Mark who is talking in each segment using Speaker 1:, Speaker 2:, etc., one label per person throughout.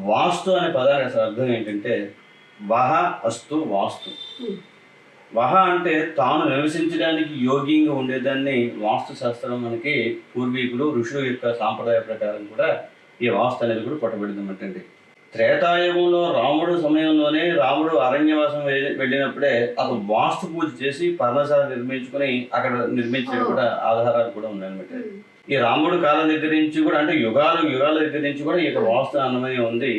Speaker 1: వాస్తు అనే పదానికి అసలు అర్థం ఏంటంటే వహ అస్తు వాస్తు. వహ అంటే తాను నివసించడానికి యోగ్యంగా ఉండేదాన్ని వాస్తు శాస్త్రం మనకి పూర్వీకులు ఋషుల యొక్క సాంప్రదాయ ప్రకారం కూడా ఈ వాస్తు అనేది కూడా పట్టబడిందన్నమాట. త్రేతాయుగంలో రాముడు సమయంలోనే రాముడు అరణ్యవాసం వెళ్ళినప్పుడే అతను వాస్తు పూజ చేసి పర్ణశాల నిర్మించుకుని అక్కడ నిర్మించడం కూడా ఆధారాలు కూడా ఉన్నాయన్నమాట. ఈ రాముడు కాలం దగ్గర నుంచి కూడా అంటే యుగాల దగ్గర నుంచి కూడా ఈ యొక్క వాస్తు అన్నమయం ఉంది.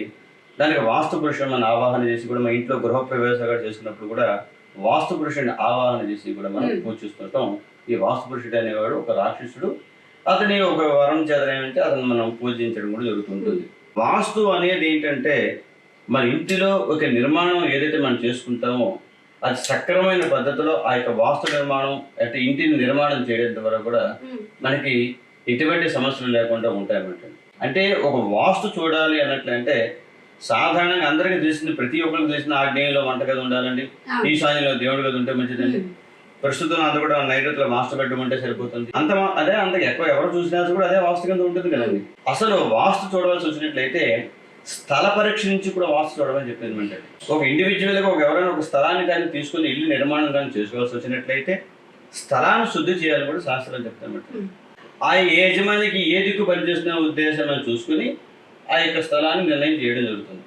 Speaker 1: దానికి వాస్తు పురుషుని మనం ఆవాహన చేసి కూడా మన ఇంట్లో గృహప్రవేశాలు చేసుకున్నప్పుడు కూడా వాస్తు పురుషుడిని ఆవాహన చేసి కూడా మనం పూజ చేస్తుంటాం. ఈ వాస్తు పురుషుడు అనేవాడు ఒక రాక్షసుడు. అతని ఒక వరం చేతనేమంటే అతను మనం పూజించడం కూడా జరుగుతుంటుంది. వాస్తు అనేది ఏంటంటే మన ఇంటిలో ఒక నిర్మాణం ఏదైతే మనం చేసుకుంటామో అది సక్రమైన పద్ధతిలో ఆ యొక్క వాస్తు నిర్మాణం అంటే ఇంటిని నిర్మాణం చేయడం ద్వారా కూడా మనకి ఎటువంటి సమస్యలు లేకుండా ఉంటాయన్నమాట. అంటే ఒక వాస్తు చూడాలి అన్నట్లంటే సాధారణంగా అందరికీ తెలిసింది, ప్రతి ఒక్కరికి తెలిసిన ఆగ్నేయంలో వంటగది ఉండాలండి, ఈశాన్యంలో దేవుడి గది ఉంటే మంచిదండి. ప్రస్తుతం అంతా కూడా నైరుతిలో మాస్టర్ బెడ్రూమ్ ఉంటే సరిపోతుంది. అంత ఎక్కువ ఎవరు చూసినా కూడా అదే వాస్తు కింద ఉంటుంది కదండి. అసలు వాస్తు చూడవలసి వచ్చినట్లయితే స్థల పరీక్ష నుంచి కూడా వాస్తు చూడమని చెప్పింది అంటే ఒక ఇండివిజువల్గా ఎవరైనా ఒక స్థలాన్ని కానీ తీసుకుని ఇల్లు నిర్మాణం కానీ చేసుకోవాల్సి వచ్చినట్లయితే స్థలాన్ని శుద్ధి చేయాలని కూడా శాస్త్రం చెప్తామంటే ఆ యజమానికి ఏ దిక్కు పనిచేస్తున్న ఉద్దేశాలను చూసుకుని ఆ యొక్క స్థలాన్ని నిర్ణయం చేయడం జరుగుతుంది.